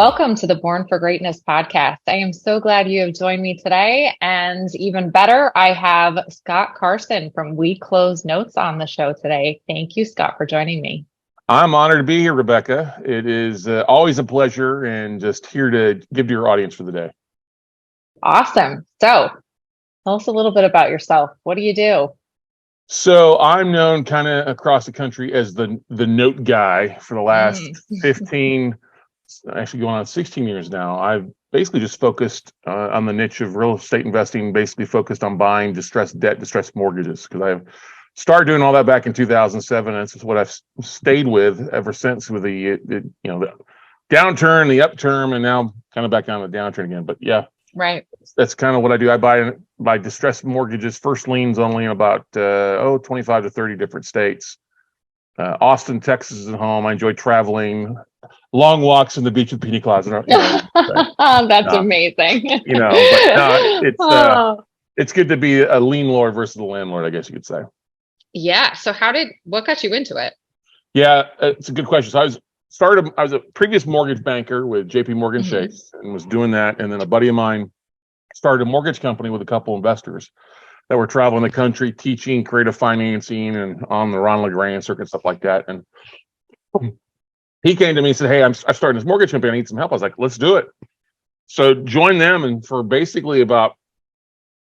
Welcome to the Born for Greatness podcast. I am so glad you have joined me today. And even better, I have Scott Carson from We Close Notes on the show today. Thank you, Scott, for joining me. I'm honored to be here, Rebecca. It is always a pleasure and just here to give to your audience for the day. Awesome. So tell us a little bit about yourself. What do you do? So I'm known kind of across the country as the note guy for the last 15, actually going on 16 years now. I've basically just focused on the niche of real estate investing, basically focused on buying distressed debt, distressed mortgages, because I've started doing all that back in 2007. And it's what I've stayed with ever since, with the downturn, the upturn, and now kind of back on the downturn again. But yeah, right. That's kind of what I do. I buy distressed mortgages, first liens only, in about 25 to 30 different states. Austin, Texas is at home. I enjoy traveling, long walks on the beach with pina coladas. That's amazing. But it's good to be a lien lord versus a landlord, I guess you could say. Yeah. So what got you into it? Yeah, it's a good question. So I was a previous mortgage banker with JP Morgan Chase and was doing that. And then a buddy of mine started a mortgage company with a couple investors that were traveling the country, teaching creative financing and on the Ronald Reagan circuit, stuff like that. And he came to me and said, "Hey, I'm starting this mortgage company. I need some help." I was like, "Let's do it." So joined them, and for basically about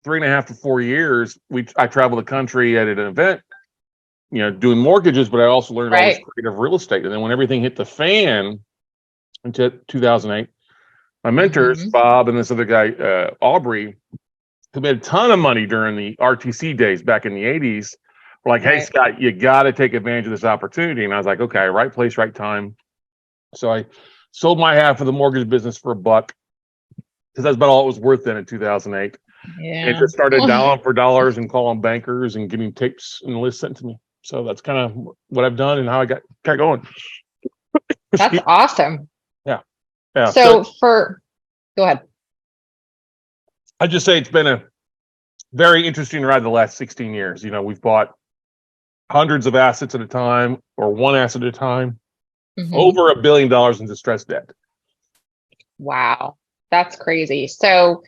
3.5 to 4 years, I traveled the country at an event, doing mortgages, but I also learned all this creative real estate. And then when everything hit the fan in 2008, my mentors, Bob and this other guy, Aubrey, who made a ton of money during the RTC days back in the 80s, were like, "Hey, Scott, you got to take advantage of this opportunity." And I was like, "Okay, right place, right time." So I sold my half of the mortgage business for $1, because that's about all it was worth then in 2008. Yeah. And just started dialing for dollars and calling bankers and getting tapes and lists sent to me. So that's kind of what I've done and how I got going. That's awesome. Yeah. So go ahead. I just say it's been a very interesting ride the last 16 years. We've bought hundreds of assets at a time, or one asset at a time, over $1 billion in distressed debt. Wow. That's crazy. So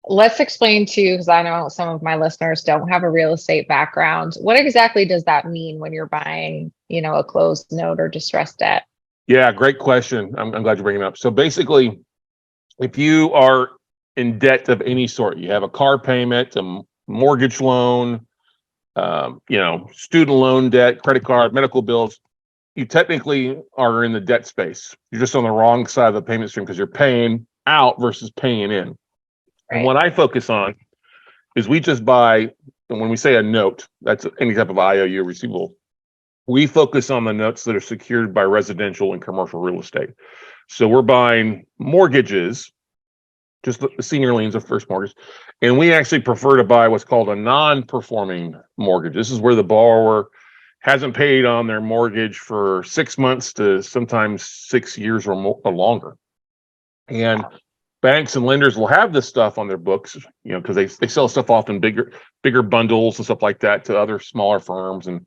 let's explain because I know some of my listeners don't have a real estate background. What exactly does that mean when you're buying, a closed note or distressed debt? Yeah, great question. I'm glad you're bringing it up. So basically, if you are in debt of any sort, you have a car payment, a mortgage loan, student loan debt, credit card, medical bills, you technically are in the debt space. You're just on the wrong side of the payment stream because you're paying out versus paying in. Right. And what I focus on is we just buy, and when we say a note, that's any type of IOU receivable. We focus on the notes that are secured by residential and commercial real estate. So we're buying mortgages, just the senior liens of first mortgage. And we actually prefer to buy what's called a non-performing mortgage. This is where the borrower hasn't paid on their mortgage for 6 months to sometimes 6 years or more or longer. And banks and lenders will have this stuff on their books, because they sell stuff off in bigger bundles and stuff like that to other smaller firms. And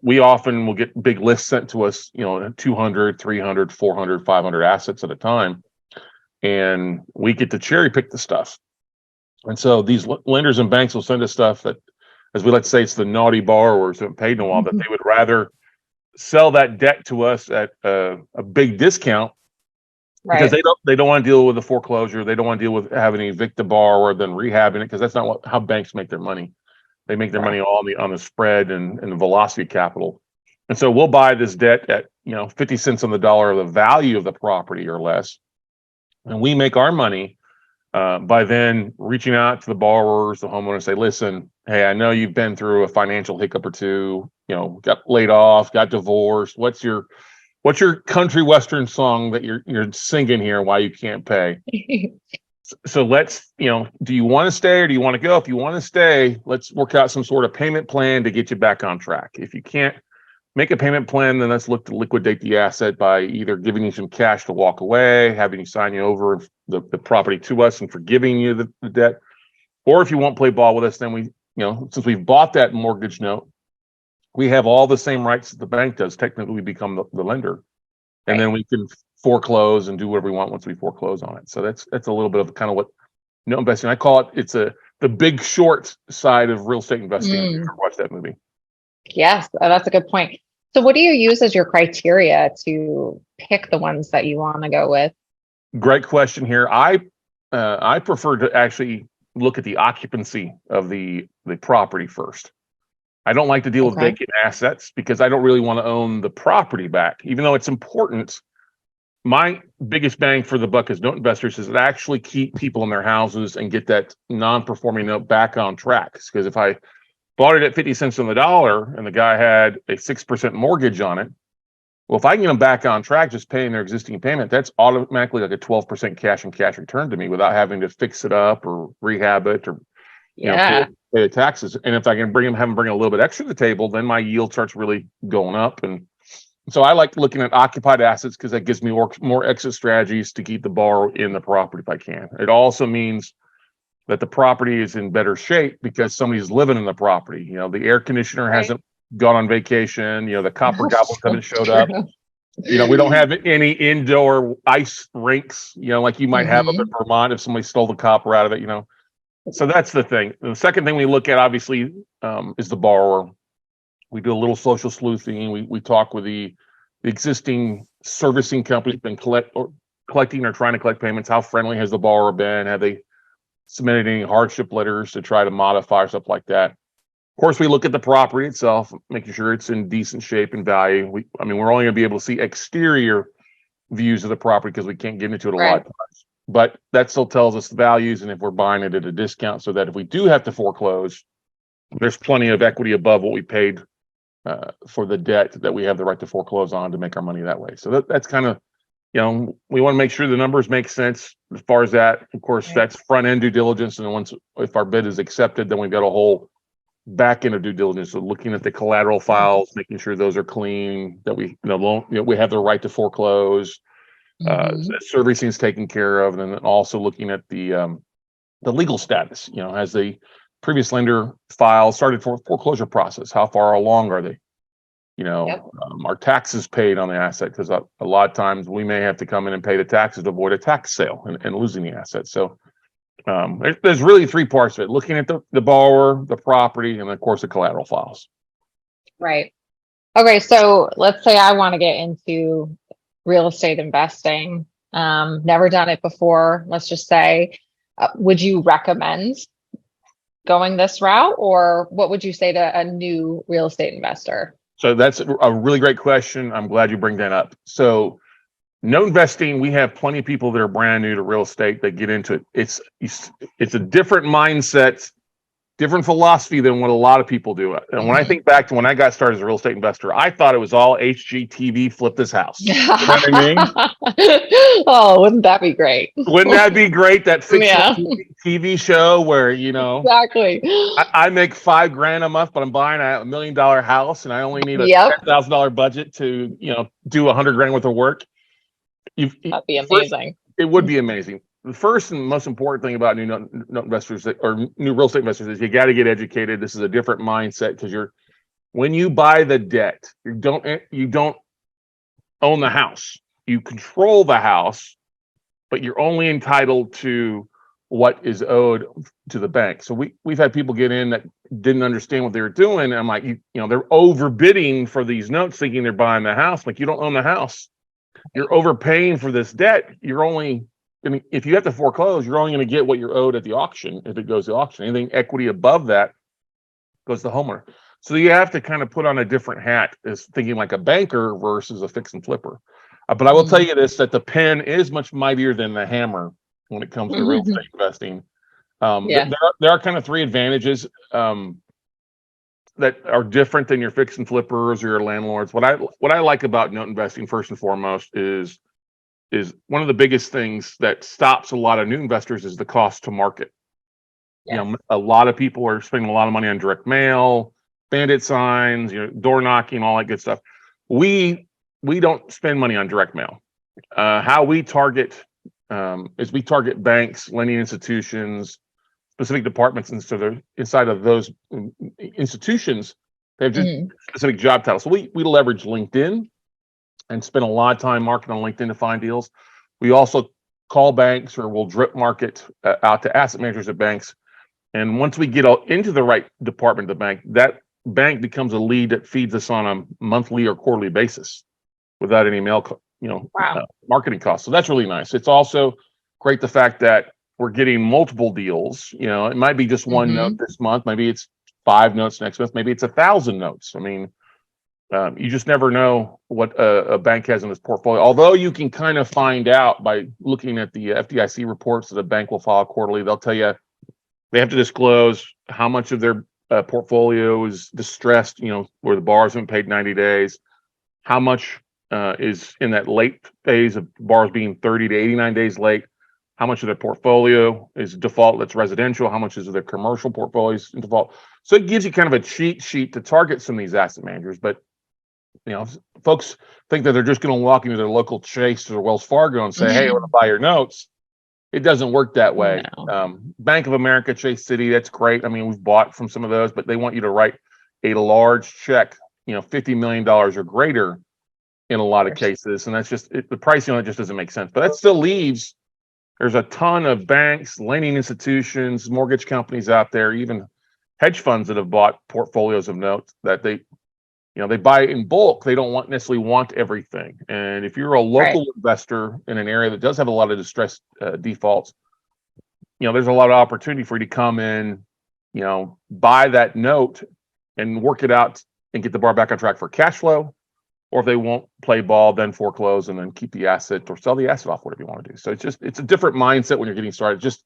we often will get big lists sent to us, 200, 300, 400, 500 assets at a time. And we get to cherry pick the stuff. And so these lenders and banks will send us stuff that, as we like to say, it's the naughty borrowers who haven't paid in a while, that they would rather sell that debt to us at a big discount, because they don't want to deal with the foreclosure. They don't want to deal with having to evict the borrower, then rehabbing it, because that's not how banks make their money. They make their money all on the spread and the velocity of capital. And so we'll buy this debt at 50 cents on the dollar of the value of the property or less. And we make our money by then reaching out to the borrowers, the homeowners, say, "Listen, hey, I know you've been through a financial hiccup or two, got laid off, got divorced. What's your country western song that you're singing here why you can't pay?" So let's, do you want to stay or do you want to go? If you want to stay, let's work out some sort of payment plan to get you back on track. If you can't make a payment plan, then let's look to liquidate the asset by either giving you some cash to walk away, having you sign you over the property to us and forgiving you the debt. Or if you won't play ball with us, then we, since we've bought that mortgage note, we have all the same rights that the bank does. Technically, we become the lender. And then we can foreclose and do whatever we want once we foreclose on it. So that's a little bit of kind of what note investing. I call it. It's the Big Short side of real estate investing. If you ever watch that movie. Yes, that's a good point. So what do you use as your criteria to pick the ones that you want to go with? Great question here. I prefer to actually look at the occupancy of the property first. I don't like to deal with vacant assets because I don't really want to own the property back, even though it's important. My biggest bang for the buck as note investors is to actually keep people in their houses and get that non-performing note back on track. Because if I bought it at 50 cents on the dollar and the guy had a 6% mortgage on it, well, if I can get them back on track, just paying their existing payment, that's automatically like a 12% cash and cash return to me without having to fix it up or rehab it or pay the taxes. And if I can have them bring a little bit extra to the table, then my yield starts really going up. And so I like looking at occupied assets because that gives me more exit strategies to keep the borrower in the property if I can. It also means that the property is in better shape because somebody's living in the property. The air conditioner hasn't gone on vacation. The copper goblins haven't showed up. We don't have any indoor ice rinks, like you might have up in Vermont if somebody stole the copper out of it, So that's the thing. The second thing we look at, obviously, is the borrower. We do a little social sleuthing. We talk with the existing servicing company that's been collecting or trying to collect payments. How friendly has the borrower been? Have they submitted any hardship letters to try to modify or stuff like that? Of course, we look at the property itself, making sure it's in decent shape and value. We're only going to be able to see exterior views of the property because we can't get into it a lot of times. But that still tells us the values and if we're buying it at a discount, so that if we do have to foreclose, there's plenty of equity above what we paid for the debt that we have the right to foreclose on to make our money that way. So that's kind of, we want to make sure the numbers make sense as far as that. Of course, that's front end due diligence. And then if our bid is accepted, then we've got a whole back end of due diligence. So looking at the collateral files, making sure those are clean, that we, we have the right to foreclose, servicing is taken care of. And then also looking at the legal status, has the previous lender file started for foreclosure process? How far along are they? Are taxes paid on the asset? Because a lot of times we may have to come in and pay the taxes to avoid a tax sale and losing the asset. So there's really three parts of it: looking at the borrower, the property, and of course the collateral files. Right. Okay. So let's say I want to get into real estate investing. Never done it before. Let's just say, would you recommend going this route, or what would you say to a new real estate investor? So that's a really great question. I'm glad you bring that up. So note investing, we have plenty of people that are brand new to real estate that get into it. It's a different mindset, different philosophy than what a lot of people do. And when I think back to when I got started as a real estate investor, I thought it was all HGTV, flip this house. You know what I mean? Oh, wouldn't that be great? Wouldn't that be great? That fictional TV show where, exactly. I make $5,000 a month, but I'm buying a $1 million house and I only need a $10,000 budget to, do $100,000 worth of work. That'd be amazing. It would be amazing. The first and most important thing about new note investors or new real estate investors is you got to get educated. This is a different mindset because when you buy the debt, you don't own the house. You control the house, but you're only entitled to what is owed to the bank. So we've had people get in that didn't understand what they were doing. And I'm like, they're overbidding for these notes, thinking they're buying the house. Like, you don't own the house. You're overpaying for this debt. If you have to foreclose, you're only going to get what you're owed at the auction if it goes to auction. Anything equity above that goes to the homeowner. So you have to kind of put on a different hat as thinking like a banker versus a fix and flipper. But I will tell you this, that the pen is much mightier than the hammer when it comes to real estate investing. There are kind of three advantages that are different than your fix and flippers or your landlords. What I like about note investing first and foremost is one of the biggest things that stops a lot of new investors is the cost to market. Yes. A lot of people are spending a lot of money on direct mail, bandit signs, door knocking, all that good stuff. We don't spend money on direct mail. How we target is we target banks, lending institutions, specific departments inside of those institutions. They have just specific job titles. So we leverage LinkedIn. and spend a lot of time marketing on LinkedIn to find deals. We also call banks, or we'll drip market out to asset managers at banks. And once we get into the right department of the bank, that bank becomes a lead that feeds us on a monthly or quarterly basis without any mail, Wow. marketing costs. So that's really nice. It's also great the fact that we're getting multiple deals. It might be just one note this month. Maybe it's 5 notes next month. Maybe it's 1,000 notes. I mean, you just never know what a bank has in its portfolio. Although you can kind of find out by looking at the FDIC reports that a bank will file quarterly. They'll tell you they have to disclose how much of their portfolio is distressed, where the borrowers haven't paid 90 days, how much is in that late phase of borrowers being 30 to 89 days late, how much of their portfolio is default that's residential, how much is of their commercial portfolios in default. So it gives you kind of a cheat sheet to target some of these asset managers. But folks think that they're just going to walk into their local Chase or Wells Fargo and say, hey, I want to buy your notes. It doesn't work that way. No. Bank of America, Chase City, that's great. I mean, we've bought from some of those, but they want you to write a large check, $50 million or greater in a lot of cases. And that's just, the pricing on it just doesn't make sense. But that still leaves, there's a ton of banks, lending institutions, mortgage companies out there, even hedge funds that have bought portfolios of notes that they buy in bulk. They don't necessarily want everything. And if you're a local investor in an area that does have a lot of distressed defaults, there's a lot of opportunity for you to come in, buy that note and work it out and get the bar back on track for cash flow. Or if they won't play ball, then foreclose and then keep the asset or sell the asset off, whatever you want to do. So it's a different mindset when you're getting started. Just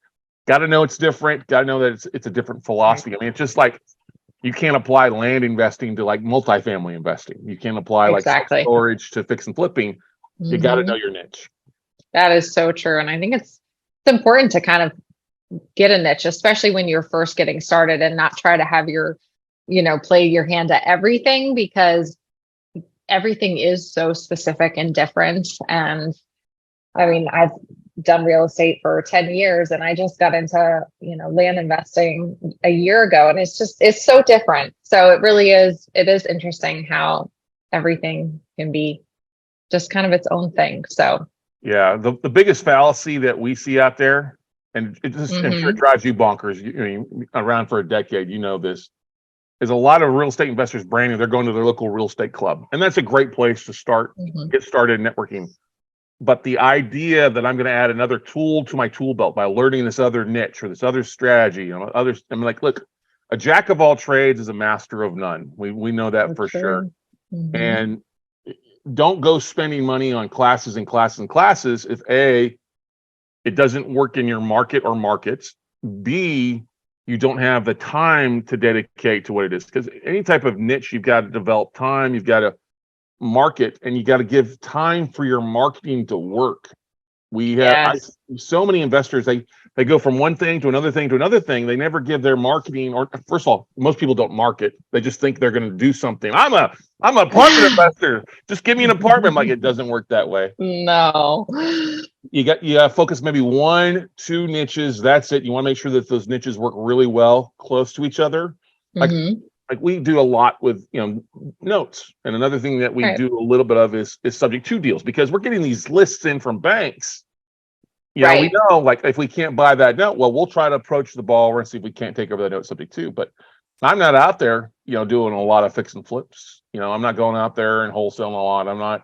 got to know it's different. Got to know that it's a different philosophy. I mean, it's just like, you can't apply land investing to like multifamily investing. You can't apply like storage to fix and flipping. You got to know your niche. That is so true. And I think it's important to kind of get a niche, especially when you're first getting started, and not try to have your, play your hand at everything, because everything is so specific and different. And I mean, I've done real estate for 10 years and I just got into, land investing a year ago, and it's so different. So it is interesting how everything can be just kind of its own thing. So yeah, the biggest fallacy that we see out there, and it just I'm sure it drives you bonkers. You're around for a decade, this is a lot of real estate investors branding. They're going to their local real estate club, and that's a great place to start, get started networking. But the idea that I'm going to add another tool to my tool belt by learning this other niche or this other strategy, I'm like, look, a jack of all trades is a master of none. We know that for sure. And don't go spending money on classes and classes and classes if A, it doesn't work in your market or markets, B, you don't have the time to dedicate to what it is. Because any type of niche, you've got to develop time, you've got to market, and you got to give time for your marketing to work. We have so many investors, they go from one thing to another thing to another thing. They never give their marketing, or first of all, most people don't market. They just think they're going to do something. I'm an apartment investor. Just give me an apartment. Like, it doesn't work that way. No. You focus maybe 1, 2 niches. That's it. You want to make sure that those niches work really well, close to each other. Like we do a lot with notes, and another thing that we do a little bit of is subject to deals, because we're getting these lists in from banks. We know, like, if we can't buy that note, well, we'll try to approach the borrower and see if we can't take over that note subject to. But I'm not out there, doing a lot of fix and flips. I'm not going out there and wholesaling a lot. I'm not,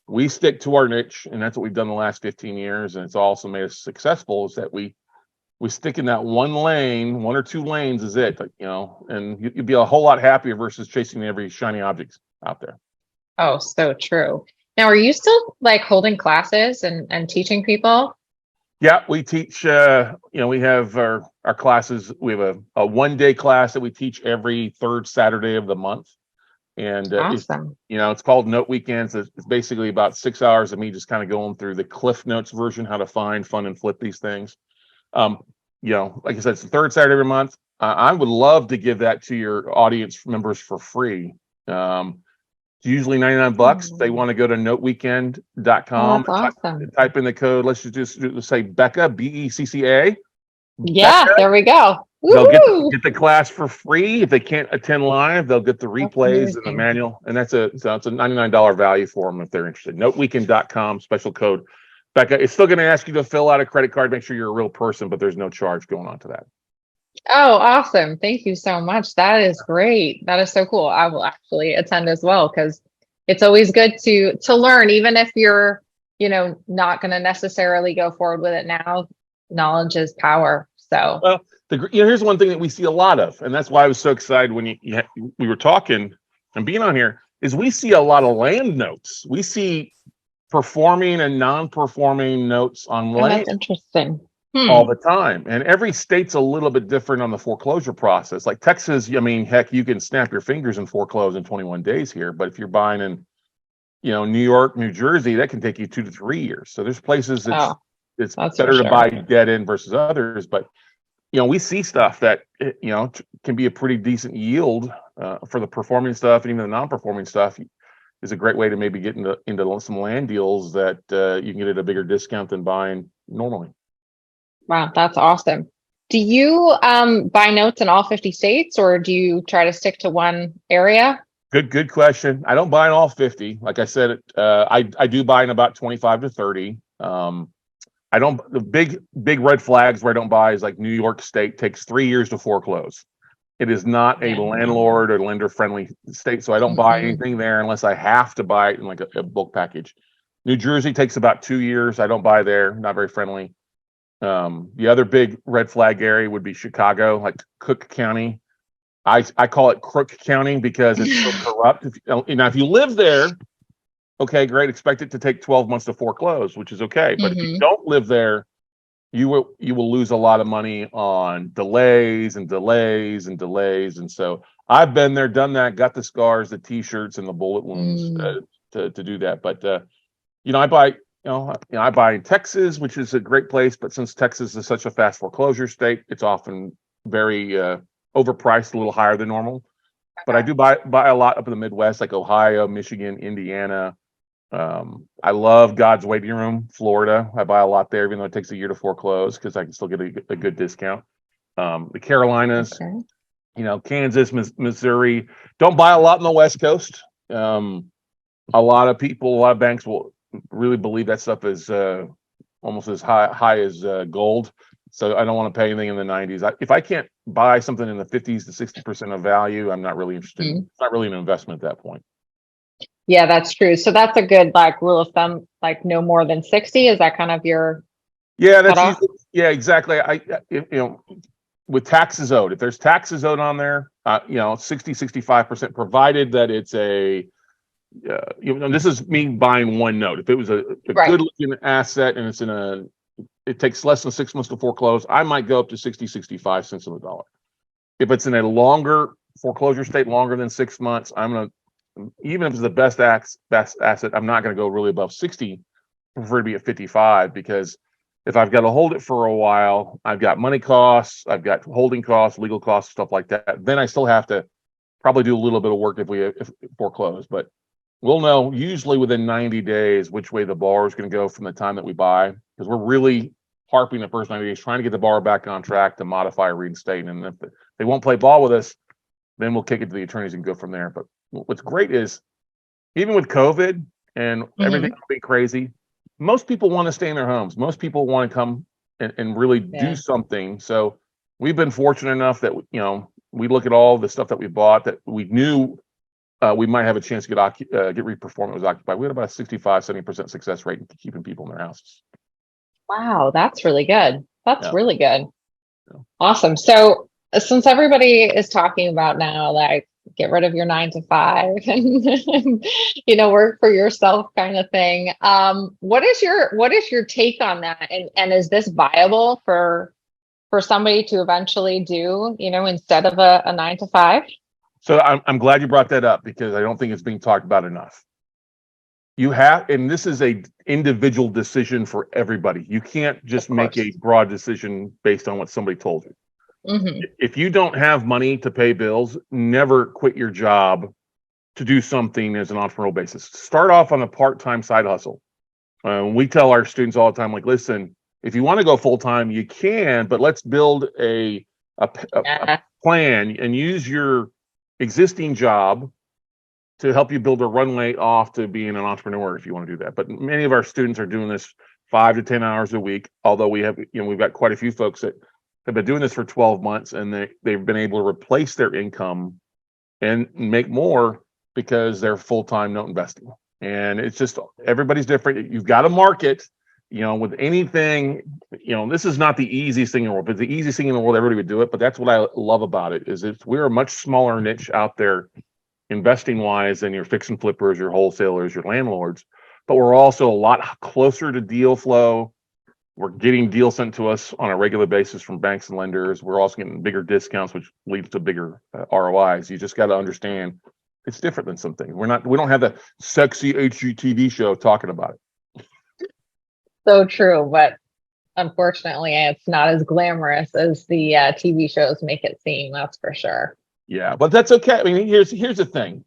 we stick to our niche, and that's what we've done the last 15 years, and it's also made us successful. Is that we stick in that one lane, 1 or 2 lanes is it, and you'd be a whole lot happier versus chasing every shiny object out there. Oh, so true. Now, are you still like holding classes and teaching people? Yeah, we teach, we have our classes. We have a 1-day class that we teach every 3rd Saturday of the month. And awesome. It's called Note Weekends. It's basically about 6 hours of me just kind of going through the Cliff Notes version, how to find, fund, and flip these things. Like I said, it's the 3rd Saturday every month. I would love to give that to your audience members for free. It's usually $99. They want to go to noteweekend.com. Oh, that's awesome. Type in the code. Let's just say Becca, Becca. Yeah, there we go. They'll Woohoo! get the class for free. If they can't attend live, they'll get the That's replays and the amazing. manual. And it's a $99 value for them if they're interested. Noteweekend.com, special code. Becca, it's still going to ask you to fill out a credit card, make sure you're a real person, but there's no charge going on to that. Oh, awesome. Thank you so much. That is great. That is so cool. I will actually attend as well because it's always good to learn, even if you're, not going to necessarily go forward with it now. Knowledge is power. So, Well, here's one thing that we see a lot of, and that's why I was so excited when we were talking and being on here, is we see a lot of land notes. We see performing and non-performing notes on oh, land that's interesting. all the time. And every state's a little bit different on the foreclosure process. Like Texas, I mean, heck, you can snap your fingers and foreclose in 21 days here. But if you're buying in, New York, New Jersey, that can take you 2 to 3 years. So there's places Oh, it's that's for better to sure. buy dead in versus others. But, we see stuff that, can be a pretty decent yield for the performing stuff, and even the non-performing stuff is a great way to maybe get into some land deals that you can get at a bigger discount than buying normally. Wow, that's awesome. Do you buy notes in all 50 states or do you try to stick to one area? Good question. I don't buy in all 50. Like I said, I do buy in about 25 to 30. I don't, the big red flags where I don't buy is like New York State takes 3 years to foreclose. It is not a Yeah. landlord or lender friendly state, so I don't buy anything there unless I have to buy it in like a bulk package. New Jersey takes about 2 years. I don't buy there, not very friendly. The other big red flag area would be Chicago, like Cook County. I call it Crook County because it's so corrupt. If you live there, okay, great. Expect it to take 12 months to foreclose, which is okay. But if you don't live there, you will lose a lot of money on delays and delays and delays. And so I've been there, done that, got the scars, the t-shirts, and the bullet wounds to do that. But I buy. I buy in Texas, which is a great place, but since Texas is such a fast foreclosure state, it's often very overpriced, a little higher than normal. But I do buy a lot up in the Midwest, like Ohio, Michigan, Indiana. I love God's Waiting Room, Florida. I buy a lot there, even though it takes a year to foreclose, because I can still get a good discount. The Carolinas, Kansas, Missouri. Don't buy a lot on the West Coast. A lot of banks will really believe that stuff is almost as high as gold. So I don't want to pay anything in the 90s. If I can't buy something in the 50s to 60% of value, I'm not really interested. It's not really an investment at that point. Yeah, that's true. So that's a good rule of thumb, like no more than 60. Is that kind of your that's cutoff? usually, exactly. With taxes owed, if there's taxes owed on there, 60-65%, provided that it's this is me buying one note. If it was a good looking asset and it takes less than 6 months to foreclose, I might go up to 60-65 cents on the dollar. If it's in a longer foreclosure state, longer than 6 months, even if it's the best asset, I'm not going to go really above 60. I prefer to be at 55, because if I've got to hold it for a while, I've got money costs, I've got holding costs, legal costs, stuff like that. Then I still have to probably do a little bit of work if foreclose, but we'll know usually within 90 days which way the borrower is going to go from the time that we buy, because we're really harping the first 90 days, trying to get the borrower back on track to modify or reinstate. And if they won't play ball with us, then we'll kick it to the attorneys and go from there. But what's great is, even with COVID and everything being crazy, most people want to stay in their homes. Most people want to come and really do something. So we've been fortunate enough that, we look at all the stuff that we bought that we knew we might have a chance to get reperformed. It was occupied. We had about a 65-70% success rate in keeping people in their houses. Wow, that's really good. That's really good. Awesome. So since everybody is talking about now, get rid of your 9 to 5 and work for yourself kind of thing. What is your take on that? And is this viable for somebody to eventually do, instead of a 9 to 5? So I'm glad you brought that up, because I don't think it's being talked about enough. And this is a individual decision for everybody. You can't just make a broad decision based on what somebody told you. If you don't have money to pay bills, never quit your job to do something as an entrepreneurial basis. Start off on a part-time side hustle. We tell our students all the time, listen, if you want to go full-time, you can, but let's build a a plan and use your existing job to help you build a runway off to being an entrepreneur if you want to do that. But many of our students are doing this 5 to 10 hours a week, although we've got quite a few folks that have been doing this for 12 months and they've been able to replace their income and make more because they're full-time note investing. And it's just, everybody's different. You've got to market, with anything, this is not the easiest thing in the world, but the easiest thing in the world, everybody would do it. But that's what I love about it, is we're a much smaller niche out there investing wise than your fix and flippers, your wholesalers, your landlords, but we're also a lot closer to deal flow. We're getting deals sent to us on a regular basis from banks and lenders. We're also getting bigger discounts, which leads to bigger ROIs. You just got to understand it's different than some things. We don't have the sexy HGTV show talking about it. So true, but unfortunately, it's not as glamorous as the TV shows make it seem. That's for sure. Yeah, but that's okay. I mean, here's the thing.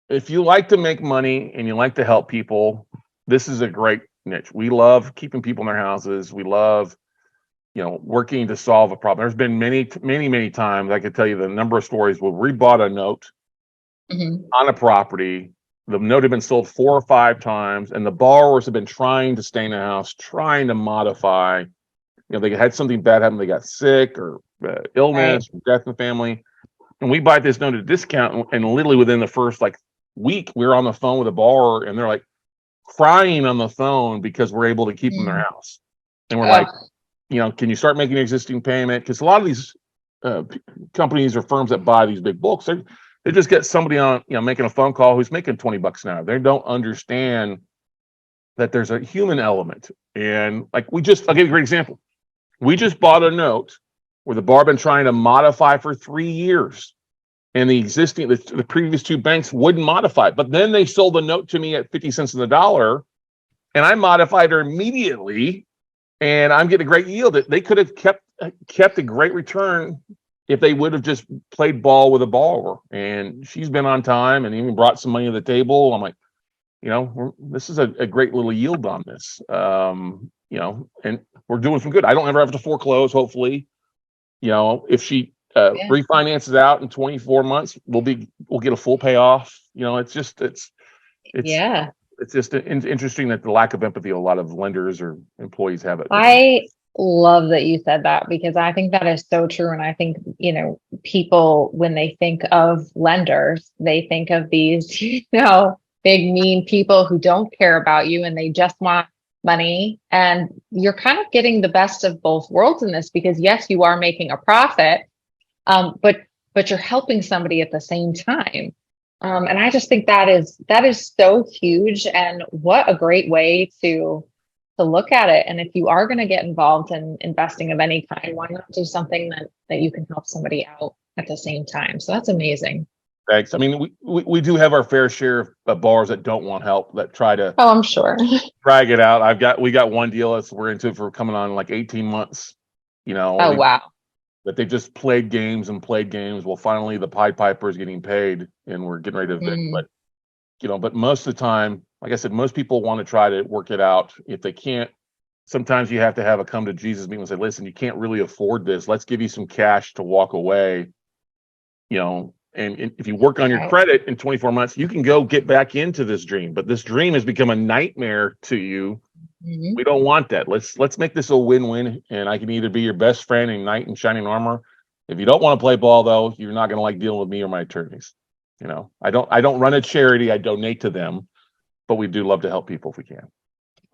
If you like to make money and you like to help people, this is a great niche. We love keeping people in their houses. We love, working to solve a problem. There's been many times I could tell you the number of stories where we bought a note on a property. The note had been sold 4 or 5 times, and the borrowers have been trying to stay in the house, trying to modify. They had something bad happen. They got sick or illness, or death in the family. And we buy this note at a discount, and literally within the first week, we were on the phone with a borrower, and they're crying on the phone because we're able to keep them in their house. And we're can you start making an existing payment? Because a lot of these companies or firms that buy these big books, they just get somebody on, making a phone call who's making $20 an hour. They don't understand that there's a human element. And I'll give you a great example. We just bought a note where the borrower been trying to modify for 3 years, and the previous 2 banks wouldn't modify it. But then they sold the note to me at 50 cents on the dollar, and I modified her immediately, and I'm getting a great yield. They could have kept a great return if they would have just played ball with a borrower. And she's been on time and even brought some money to the table. I'm like, this is a great little yield on this. And we're doing some good. I don't ever have to foreclose, hopefully. If she refinances out in 24 months, we'll get a full payoff. It's just interesting that the lack of empathy a lot of lenders or employees have it. I love that you said that, because I think that is so true. And I think, people, when they think of lenders, they think of these, big mean people who don't care about you and they just want money. And you're kind of getting the best of both worlds in this, because yes, you are making a profit, but you're helping somebody at the same time. And I just think that is so huge, and what a great way to look at it. And if you are going to get involved in investing of any kind, why not do something that you can help somebody out at the same time? So that's amazing. Thanks. I mean, we do have our fair share of borrowers that don't want help, that try to. Oh, I'm sure. Drag it out. We got one deal that we're into for coming on 18 months. Oh, wow. That they just played games. Well, finally the Pied Piper is getting paid, and we're getting ready to evict. But most of the time, like I said, most people want to try to work it out. If they can't, sometimes you have to have a come to Jesus meeting and say, listen, you can't really afford this. Let's give you some cash to walk away. And if you work on your credit in 24 months, you can go get back into this dream. But this dream has become a nightmare to you. We don't want that. Let's make this a win-win. And I can either be your best friend and knight in shining armor. If you don't want to play ball, though, you're not going to like dealing with me or my attorneys. I don't run a charity. I donate to them, but we do love to help people if we can.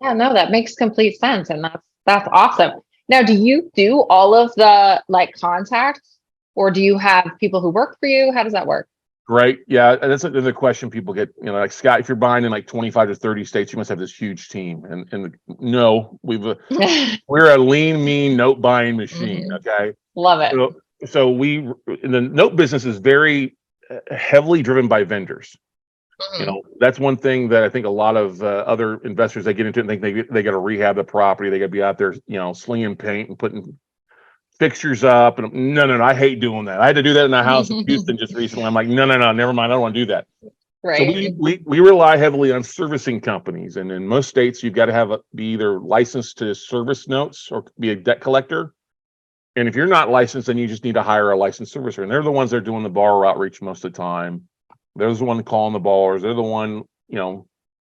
Yeah, no, that makes complete sense. And that's awesome. Now, do you do all of the contacts, or do you have people who work for you? How does that work? Great. Yeah. That's another question people get, Scott, if you're buying in 25 to 30 states, you must have this huge team. And no, we're a lean, mean note buying machine. Okay. Love it. So the note business is very heavily driven by vendors. That's one thing that I think a lot of other investors, they get into it and think they got to rehab the property. They got to be out there, slinging paint and putting fixtures up. And no, I hate doing that. I had to do that in a house in Houston just recently. I'm like, no, never mind. I don't want to do that. Right. So we rely heavily on servicing companies. And in most states, you've got to be either licensed to service notes or be a debt collector. And if you're not licensed, then you just need to hire a licensed servicer. And they're the ones that are doing the borrower outreach most of the time. They're the one calling the borrowers. They're the one,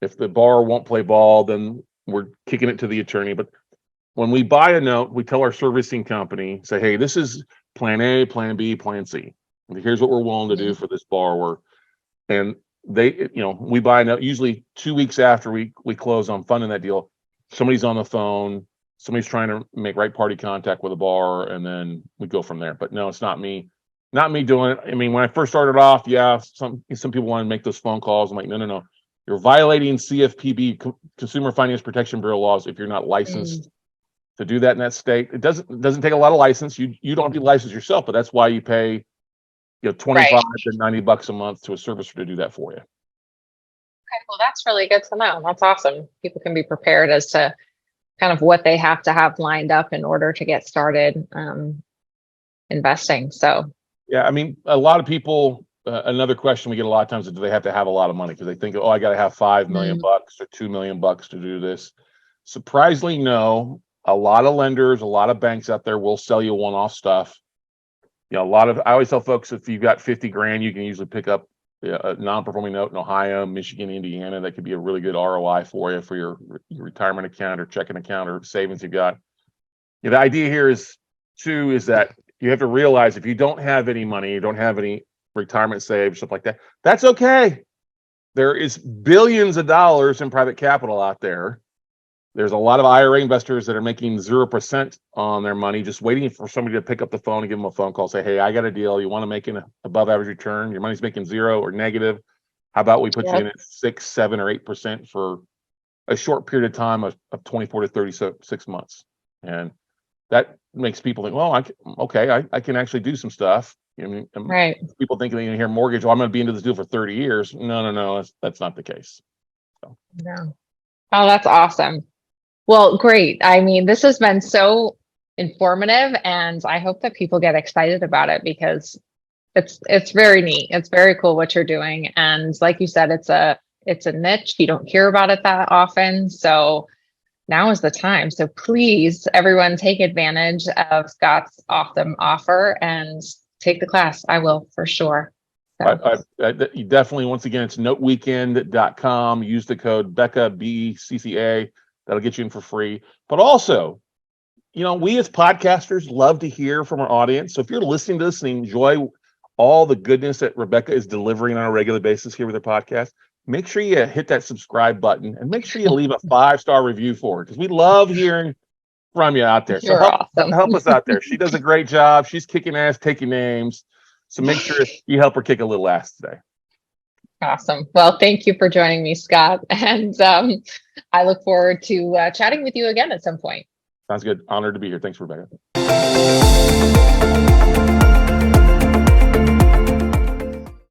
if the borrower won't play ball, then we're kicking it to the attorney. But when we buy a note, we tell our servicing company, say, hey, this is plan A, plan B, plan C. And here's what we're willing to do for this borrower. And they, we buy a note usually 2 weeks after we close on funding that deal. Somebody's on the phone, somebody's trying to make right party contact with a borrower, and then we go from there. But no, it's not me doing it. I mean, when I first started off, yeah, some people want to make those phone calls. I'm like, no. You're violating CFPB, Consumer Finance Protection Bureau laws, if you're not licensed to do that in that state. It doesn't take a lot of license. You don't have to be licensed yourself, but that's why you pay $25 to $90 a month to a servicer to do that for you. Okay, well, that's really good to know. That's awesome. People can be prepared as to kind of what they have to have lined up in order to get started investing. So yeah, I mean, a lot of people. Another question we get a lot of times is, do they have to have a lot of money? Because they think, oh, I got to have $5 million or $2 million to do this. Surprisingly, no. A lot of lenders, a lot of banks out there will sell you one-off stuff. I always tell folks, if you've got 50 grand, you can usually pick up a non-performing note in Ohio, Michigan, Indiana. That could be a really good ROI for you for your retirement account or checking account or savings you've got. The idea here is that you have to realize if you don't have any money, you don't have any retirement saved, stuff like that, that's okay. There is billions of dollars in private capital out there. There's a lot of IRA investors that are making 0% on their money, just waiting for somebody to pick up the phone and give them a phone call, say, hey, I got a deal. You want to make an above average return? Your money's making 0 or negative. How about we put you in at 6, 7, or 8% for a short period of time of 24 to 36 months? And that makes people think, well, I can actually do some stuff. Right. People think they hear mortgage, I'm going to be into this deal for 30 years. No, that's not the case. So. No. Oh, that's awesome. Well, great. I mean, this has been so informative, and I hope that people get excited about it because it's very neat. It's very cool what you're doing. And like you said, it's a niche. You don't hear about it that often. So now is the time. So please, everyone, take advantage of Scott's awesome offer and take the class. I will for sure. So. You definitely, once again, it's noteweekend.com. Use the code Becca, BECCA. That'll get you in for free. But also, we as podcasters love to hear from our audience. So if you're listening to this and enjoy all the goodness that Rebecca is delivering on a regular basis here with her podcast, make sure you hit that subscribe button and make sure you leave a 5-star review for her, because we love hearing from you out there. So help us out there. She does a great job. She's kicking ass, taking names. So make sure you help her kick a little ass today. Awesome. Well, thank you for joining me, Scott. And I look forward to chatting with you again at some point. Sounds good. Honored to be here. Thanks, Rebecca.